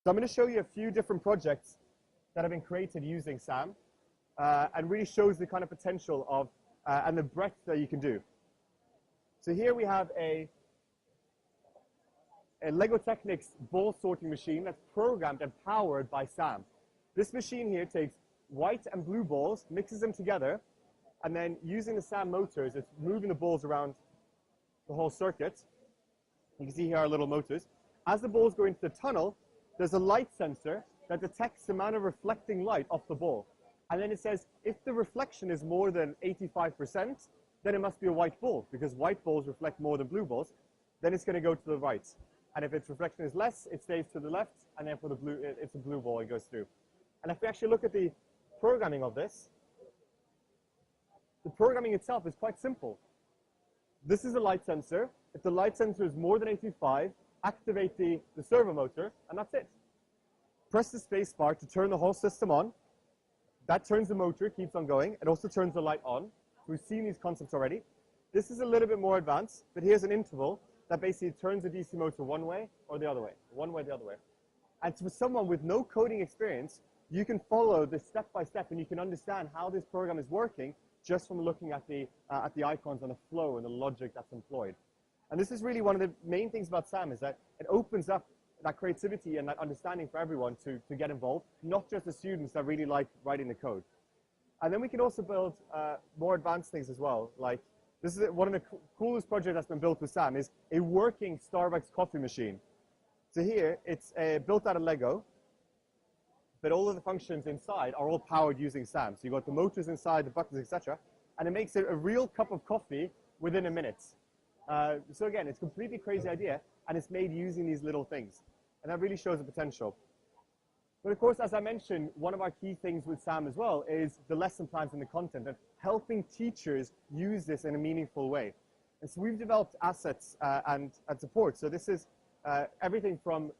So I'm going to show you a few different projects that have been created using SAM and really shows the kind of potential of and the breadth that you can do. So here we have a Lego Technic's ball sorting machine that's programmed and powered by SAM. This machine here takes white and blue balls, mixes them together, and then using the SAM motors, it's moving the balls around the whole circuit. You can see here our little motors. As the balls go into the tunnel, there's a light sensor that detects the amount of reflecting light off the ball. And then it says, if the reflection is more than 85%, then it must be a white ball, because white balls reflect more than blue balls. Then it's going to go to the right. And if its reflection is less, it stays to the left, and then for the blue, it's a blue ball, it goes through. And if we actually look at the programming of this, the programming itself is quite simple. This is a light sensor. If the light sensor is more than 85, activate the servo motor, and that's it. Press the space bar to turn the whole system on. That turns the motor, keeps on going. It also turns the light on. We've seen these concepts already. This is a little bit more advanced, but here's an interval that basically turns the DC motor one way or the other way, the other way. And for someone with no coding experience, you can follow this step by step, and you can understand how this program is working just from looking at the icons and the flow and the logic that's employed. And this is really one of the main things about SAM, is that it opens up that creativity and that understanding for everyone to get involved, not just the students that really like writing the code. And then we can also build more advanced things as well. Like, this is one of the coolest projects that's been built with SAM, is a working Starbucks coffee machine. So here, it's built out of Lego, but all of the functions inside are all powered using SAM. So you've got the motors inside, the buttons, etc. And it makes it a real cup of coffee within a minute. So again, it's a completely crazy idea, and it's made using these little things. And that really shows the potential. But of course, as I mentioned, one of our key things with SAM as well is the lesson plans and the content, and helping teachers use this in a meaningful way. And so we've developed assets and support. So this is everything from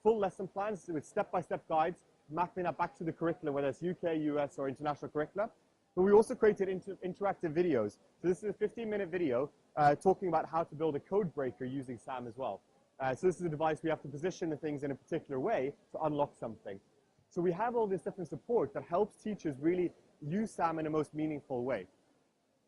full lesson plans with step-by-step guides, mapping that back to the curriculum, whether it's UK, US, or international curricula. But we also created interactive videos. So this is a 15-minute video talking about how to build a code breaker using SAM as well. So this is a device we have to position the things in a particular way to unlock something. So we have all this different support that helps teachers really use SAM in a most meaningful way.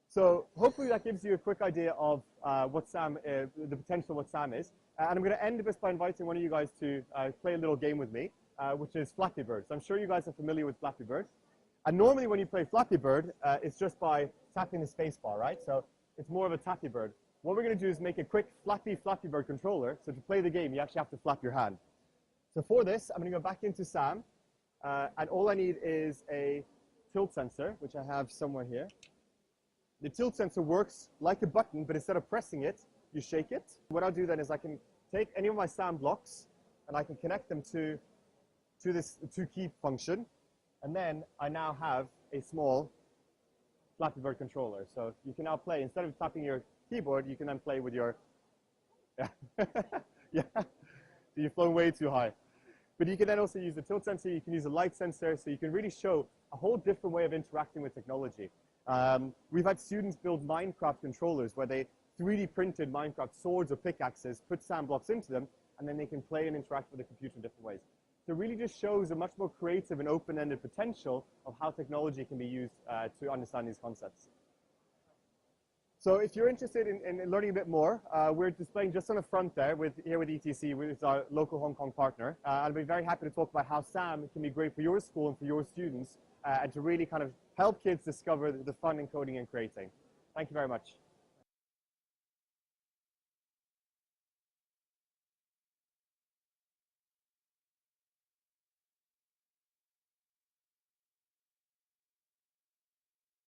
So hopefully that gives you a quick idea of what SAM, the potential of what SAM is. And I'm going to end this by inviting one of you guys to play a little game with me, which is Flappy Bird. So I'm sure you guys are familiar with Flappy Bird. And normally when you play Flappy Bird, it's just by tapping the space bar, right? So it's more of a tappy bird. What we're going to do is make a quick Flappy Bird controller. So to play the game, you actually have to flap your hand. So for this, I'm going to go back into SAM. And all I need is a tilt sensor, which I have somewhere here. The tilt sensor works like a button, but instead of pressing it, you shake it. What I'll do then is I can take any of my SAM blocks, and I can connect them to this to-key function. And then I now have a small Flappy Bird controller. So you can now play, instead of tapping your keyboard, you can then play with your, yeah, you've flown way too high. But you can then also use the tilt sensor, you can use a light sensor, so you can really show a whole different way of interacting with technology. We've had students build Minecraft controllers where they 3D printed Minecraft swords or pickaxes, put SAM blocks into them, and then they can play and interact with the computer in different ways. So it really just shows a much more creative and open-ended potential of how technology can be used to understand these concepts. So if you're interested in learning a bit more, we're displaying just on the front there here with ETC, which is our local Hong Kong partner. I'll be very happy to talk about how SAM can be great for your school and for your students, and to really kind of help kids discover the fun in coding and creating. Thank you very much.